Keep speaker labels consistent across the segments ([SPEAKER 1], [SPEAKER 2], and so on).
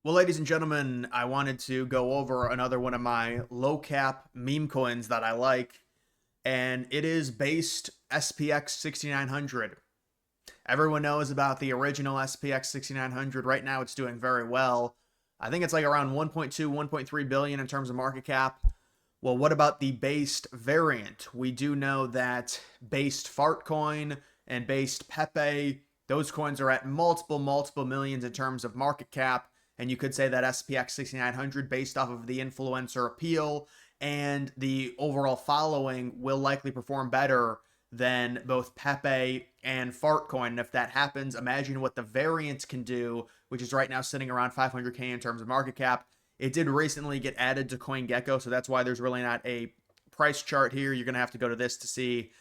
[SPEAKER 1] Well, ladies and gentlemen, I wanted to go over another one of my low cap meme coins that I like, and it is based SPX 6900. Everyone knows about the original SPX 6900. Right now, it's doing very well. I think it's like around 1.2, 1.3 billion in terms of market cap. Well, what about the based variant? We do know that based Fartcoin and based Pepe, those coins are at multiple millions in terms of market cap. And you could say that SPX 6900, based off of the influencer appeal and the overall following, will likely perform better than both Pepe and Fartcoin. And if that happens, imagine what the variant can do, which is right now sitting around 500K in terms of market cap. It did recently get added to CoinGecko, so that's why there's really not a price chart here. You're going to have to go to this to see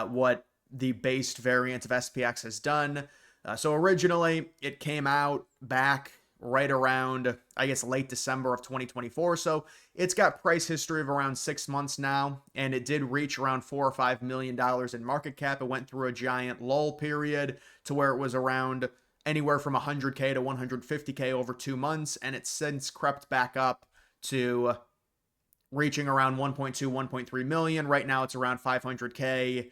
[SPEAKER 1] what the based variant of SPX has done. So originally, it came out back right around, I guess, late December of 2024. So it's got price history of around 6 months now, and it did reach around $4 or $5 million in market cap. It went through a giant lull period to where it was around anywhere from 100K to 150K over 2 months, and it's since crept back up to reaching around 1.2, 1.3 million. Right now, it's around 500K,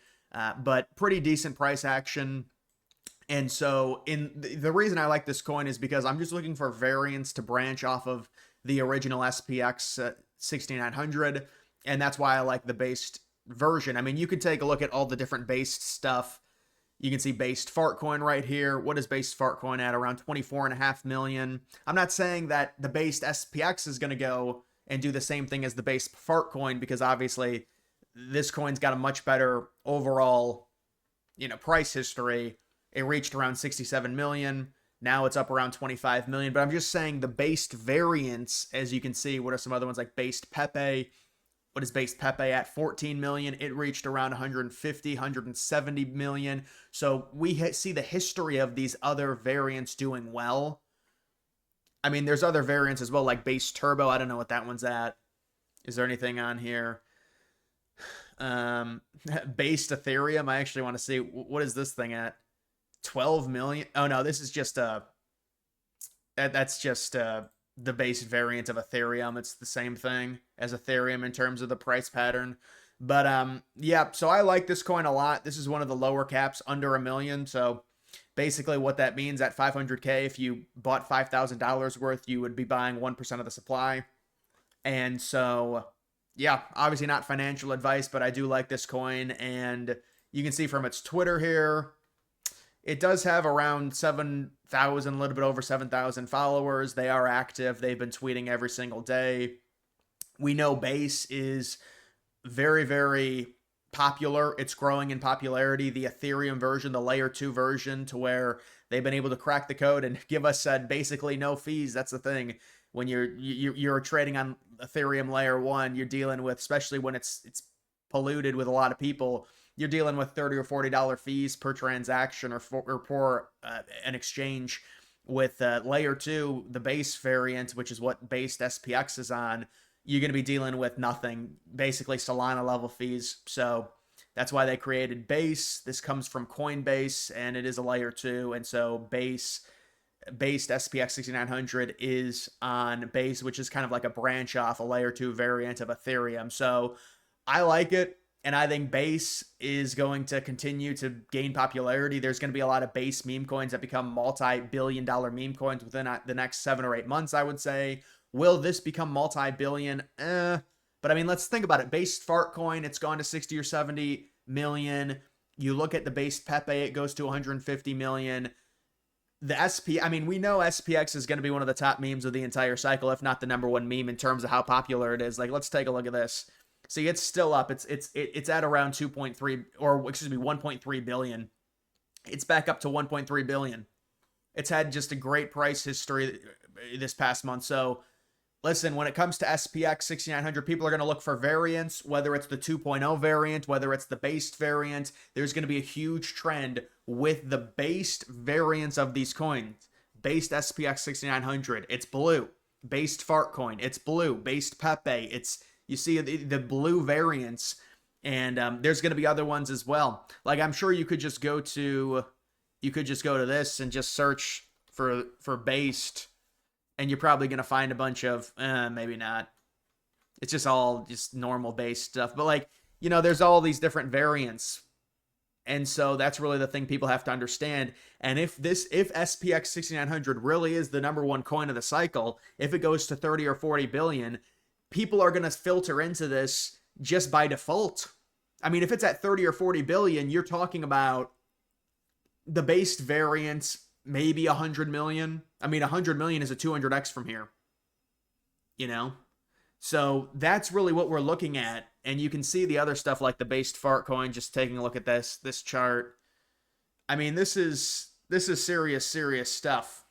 [SPEAKER 1] but pretty decent price action. And so, in the reason I like this coin is because I'm just looking for variants to branch off of the original SPX 6900, and that's why I like the based version. I mean, you could take a look at all the different based stuff. You can see based Fartcoin right here. What is based Fartcoin at? Around 24.5 million. I'm not saying that the based SPX is going to go and do the same thing as the based Fartcoin, because obviously this coin's got a much better overall, price history. It reached around 67 million. Now it's up around 25 million. But I'm just saying the based variants, as you can see, what are some other ones like based Pepe? What is based Pepe at? 14 million. It reached around 150, 170 million. So we see the history of these other variants doing well. I mean, there's other variants as well, like base Turbo. I don't know what that one's at. Is there anything on here? Um, Based Ethereum. I actually want to see, what is this thing at? 12 million. Oh no, this is just that's just the base variant of Ethereum. It's the same thing as Ethereum in terms of the price pattern. But yeah, so I like this coin a lot. This is one of the lower caps, under a million. So basically what that means, at 500K, if you bought $5,000 worth, you would be buying 1% of the supply. And so yeah, obviously not financial advice, but I do like this coin. And you can see from its Twitter here, it does have around 7,000, a little bit over 7,000 followers. They are active. They've been tweeting every single day. We know Base is very popular. It's growing in popularity. The Ethereum version, the layer 2 version, to where they've been able to crack the code and give us basically no fees. That's the thing. When you're trading on Ethereum layer 1, you're dealing with, especially when it's polluted with a lot of people, you're dealing with $30 or $40 fees per transaction, or for an exchange. With layer 2, the base variant, which is what based SPX is on, you're going to be dealing with nothing, basically Solana level fees. So that's why they created base. This comes from Coinbase, and it is a layer 2. And so based SPX 6900 is on base, which is kind of like a branch off, a layer 2 variant of Ethereum. So I like it. And I think base is going to continue to gain popularity. There's going to be a lot of base meme coins that become multi-billion-dollar meme coins within the next 7 or 8 months, I would say. Will this become multi-billion? But I mean, let's think about it. Base Fartcoin, it's gone to 60 or 70 million. You look at the base Pepe, it goes to 150 million. I mean, we know SPX is going to be one of the top memes of the entire cycle, if not the number one meme in terms of how popular it is. Like, let's take a look at this. See, it's still up. It's at around 2.3, or excuse me, 1.3 billion. It's back up to 1.3 billion. It's had just a great price history this past month. So listen, when it comes to SPX 6900, people are going to look for variants, whether it's the 2.0 variant, whether it's the based variant. There's going to be a huge trend with the based variants of these coins. Based SPX 6900, it's blue. Based Fartcoin, it's blue. Based Pepe, you see the blue variants, and there's going to be other ones as well. Like, I'm sure you could just go to this and just search for based and you're probably going to find a bunch of, maybe not. It's just all just normal base stuff. But like, there's all these different variants. And so that's really the thing people have to understand. And if SPX 6900 really is the number one coin of the cycle, if it goes to 30 or 40 billion, people are going to filter into this just by default. I mean, if it's at 30 or 40 billion, you're talking about the based variant, maybe 100 million. I mean, 100 million is a 200x from here, you know? So that's really what we're looking at. And you can see the other stuff like the based fart coin, just taking a look at this chart. I mean, this is serious stuff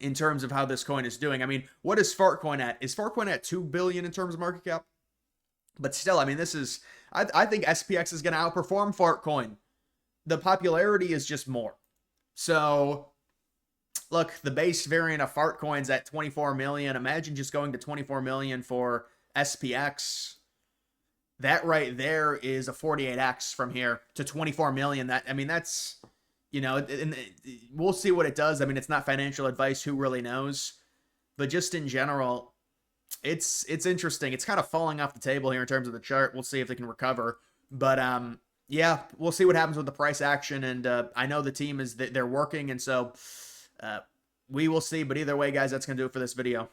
[SPEAKER 1] in terms of how this coin is doing. I mean, what is Fartcoin at? Is Fartcoin at 2 billion in terms of market cap? But still, I mean, this is, I think SPX is going to outperform Fartcoin. The popularity is just more. So, look, the base variant of Fartcoin's at 24 million. Imagine just going to 24 million for SPX. That right there is a 48x from here to 24 million. That, I mean, that's, and we'll see what it does. I mean, it's not financial advice. Who really knows? But just in general, it's interesting. It's kind of falling off the table here in terms of the chart. We'll see if they can recover. But yeah, we'll see what happens with the price action. And I know the team they're working, and so we will see. But either way, guys, that's gonna do it for this video.